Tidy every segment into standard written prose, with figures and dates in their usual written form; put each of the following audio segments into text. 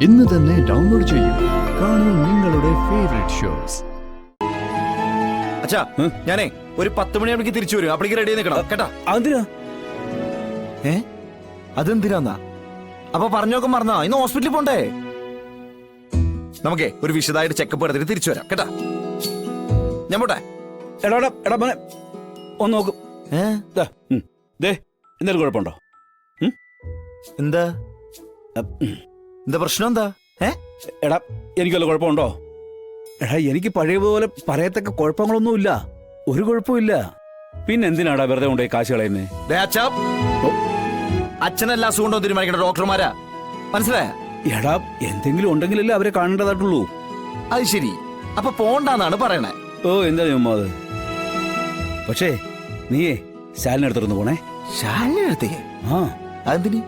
ഇന്ന് തന്നെ ഡൗൺലോഡ് ചെയ്യൂ. കാണൂ നിങ്ങളുടെ ഫേവറേറ്റ് ഷോസ്. അച്ഛാ ഞാനേ ഒരു 10 മണിയാകുമ്പോ തിരിച്ചു വരും. അപ്പോഴേക്ക് റെഡി നിൽക്കണം കേട്ടാ. അതെന്തിനാ? അതെന്തിനാന്നാ? അപ്പൊ പറഞ്ഞോക്കെ മറന്നാ? ഇന്ന് ഹോസ്പിറ്റലിൽ പോണ്ടേ? നമുക്കേ ഒരു വിശദമായിട്ട് ചെക്കപ്പ് എടുത്തിട്ട് തിരിച്ചു വരാം കേട്ടാ. ഞാൻ പോട്ടെ. എടാ മോനെ ഒന്ന് നോക്കും. എന്തെങ്കിലും കുഴപ്പമുണ്ടോ? എന്താ എന്താ പ്രശ്നം? എന്താ എടാ എനിക്ക് വല്ല കുഴപ്പമുണ്ടോ? എടാ എനിക്ക് പഴയ പോലെ പറയത്തക്ക കുഴപ്പങ്ങളൊന്നുമില്ല, ഒരു കുഴപ്പമില്ല. പിന്നെ എന്തിനാടാ വെറുതെ കൊണ്ടുപോയി കാശ് കളയുന്നേ? അച്ഛനെല്ലാ അസുഖം ഉണ്ടോ തീരുമാനിക്കണ്ട ഡോക്ടർമാരാ, മനസ്സിലായ? എടാ എന്തെങ്കിലും ഉണ്ടെങ്കിലല്ലേ അവരെ കാണേണ്ടതായിട്ടുള്ളൂ. അത് ശരി, അപ്പൊ പോണ്ടാന്നാണ് പറയണേ. ഓ എന്താ ചുമ്മാ അത്. പക്ഷേ നീയേ ശാലിനടുത്തിരുന്ന് പോണേ. ശാലിനടുത്തേക്ക്? ആ അതെന്തിനി?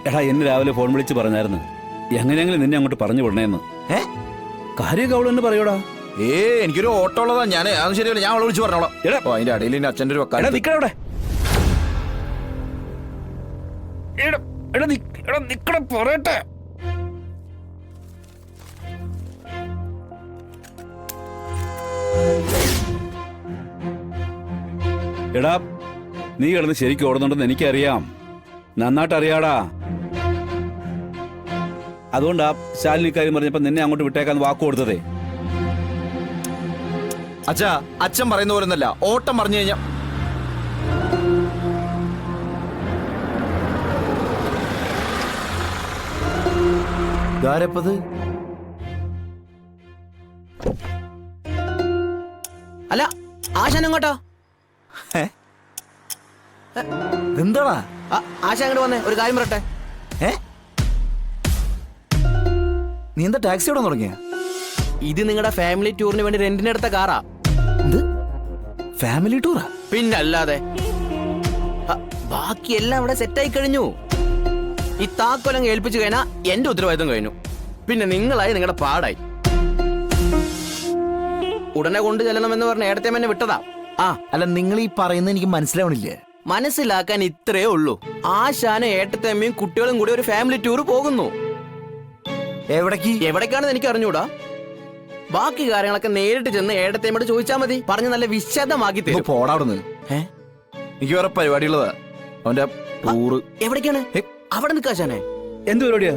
എടാ എന്നെ രാവിലെ ഫോൺ വിളിച്ച് പറഞ്ഞായിരുന്നു എങ്ങനെയെങ്കിലും നിന്നെ അങ്ങോട്ട് പറഞ്ഞു വിടണേന്ന്. കാര്യമൊക്കെ അവളെന്നെ പറയൂടാ. എനിക്കൊരു ഓട്ടോ ഉള്ളതാ. ഞാൻ അത് ശരിയല്ല, ഞാൻ അവളെ വിളിച്ച് പറഞ്ഞോളാം. അതിന്റെ അടിയിൽ ഇനി അച്ഛൻ്റെ ഒരു നിക്കടെ പറയട്ടെ. എടാ നീ കിടന്ന് ശരിക്കും ഓടുന്നുണ്ടെന്ന് എനിക്കറിയാം, നന്നായിട്ട് അറിയാടാ. അതുകൊണ്ടാ ശാലിനി കാര്യം പറഞ്ഞപ്പോ നിന്നെ അങ്ങോട്ട് വിട്ടേക്കാന്ന് വാക്ക് കൊടുത്തതേ. അച്ഛാ അച്ഛൻ പറയുന്ന പോലൊന്നല്ല. ഓട്ടം പറഞ്ഞു കഴിഞ്ഞാ ാരപ്പത് അല്ല ആശാൻ എങ്ങോട്ടാ? എന്താടാ ആശാൻ അങ്ങോട്ട് വന്നേ, ഒരു കാര്യം പറയട്ടെ. നീ എന്താ ടാക്സി ഓടാൻ തുടങ്ങിയ? ഇത് നിങ്ങളുടെ ഫാമിലി ടൂറിന് വേണ്ടി റെന്റിനെടുത്ത കാറാ. ഫാമിലി ടൂറാ? പിന്നല്ലാതെ. ബാക്കി എല്ലാം ഇവിടെ സെറ്റായി കഴിഞ്ഞു. ഈ താക്കോലം ഏൽപ്പിച്ചു കഴിഞ്ഞാ എന്റെ ഉത്തരവാദിത്വം കഴിഞ്ഞു. പിന്നെ നിങ്ങളായി നിങ്ങളുടെ പാടായി. ഉടനെ കൊണ്ടു ചെല്ലണമെന്ന് പറഞ്ഞ ഏടത്തേമെന്നെ വിട്ടതാ. അല്ല നിങ്ങൾ ഈ പറയുന്നത് എനിക്ക് മനസ്സിലാവണില്ലേ? മനസ്സിലാക്കാൻ ഇത്രേ ഉള്ളൂ. ആശാനും ഏട്ടത്തേമ്മയും കുട്ടികളും കൂടി ഒരു ഫാമിലി ടൂർ പോകുന്നു. എവിടേക്കാണെന്ന് എനിക്ക് അറിഞ്ഞൂടാ. ബാക്കി കാര്യങ്ങളൊക്കെ നേരിട്ട് ചെന്ന് ഏടത്തേമ്മയോട് ചോദിച്ചാൽ മതി. പറഞ്ഞ് നല്ല വിശദമാക്കി തരും. പോടാവിടുന്ന്. എനിക്ക് വേറെ പരിപാടിയുള്ളതാ. അവന്റെ ടൂറ് എവിടേക്കാണ്? അവിടെ നിൽക്കാശാനെ. എന്ത് പരിപാടിയാ?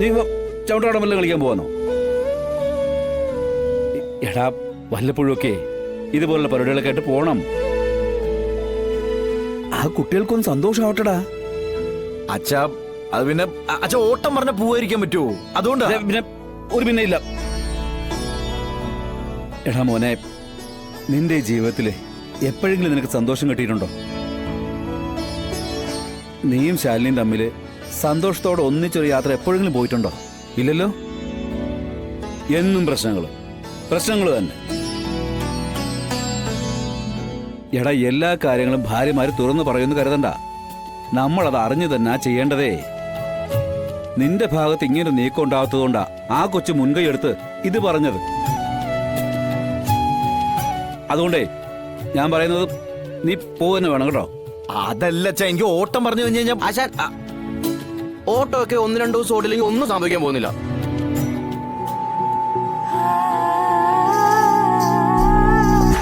നീ ചവിട്ടാടം വല്ലതും കളിക്കാൻ പോവാന്നോ? എടാ വല്ലപ്പോഴും ഒക്കെ ഇതുപോലുള്ള പരിപാടികളൊക്കെ ആയിട്ട് പോണം. ആ കുട്ടികൾക്കൊന്ന് സന്തോഷമാവട്ടടാ. അച്ഛാ അത് പിന്നെ അച്ഛാ ഓട്ടം പറഞ്ഞ പോവായിരിക്കാൻ പറ്റുമോ? അതുകൊണ്ട് പിന്നെ ഒരു പിന്നെ ഇല്ല. എടാ മോനെ, നിന്റെ ജീവിതത്തില് എപ്പോഴെങ്കിലും നിനക്ക് സന്തോഷം കിട്ടിയിട്ടുണ്ടോ? നീയും ശാലിനിയും തമ്മില് സന്തോഷത്തോടെ ഒന്നിച്ചൊരു യാത്ര എപ്പോഴെങ്കിലും പോയിട്ടുണ്ടോ? ഇല്ലല്ലോ. എന്നും പ്രശ്നങ്ങൾ തന്നെ. എടാ എല്ലാ കാര്യങ്ങളും ഭാര്യമാര് തുറന്നു പറയുമെന്ന് കരുതണ്ട. നമ്മളത് അറിഞ്ഞു തന്നെ ചെയ്യേണ്ടതേ. നിന്റെ ഭാഗത്ത് ഇങ്ങനെ നീക്കം ഉണ്ടാകാത്തതുകൊണ്ടാ ആ കൊച്ചു മുൻകൈ എടുത്ത് ഇത് പറഞ്ഞത്. അതുകൊണ്ടേ ഞാൻ പറയുന്നത് നീ പോവന്നെ വേണം കേട്ടോ. അതല്ല അച്ഛാ, എനിക്ക് ഓട്ടം പറഞ്ഞു കഴിഞ്ഞാൽ ആശാൻ ഓട്ടോ ഒക്കെ 1-2 ദിവസം ഓടില്ലെങ്കിൽ ഒന്നും സംഭവിക്കാൻ പോകുന്നില്ല.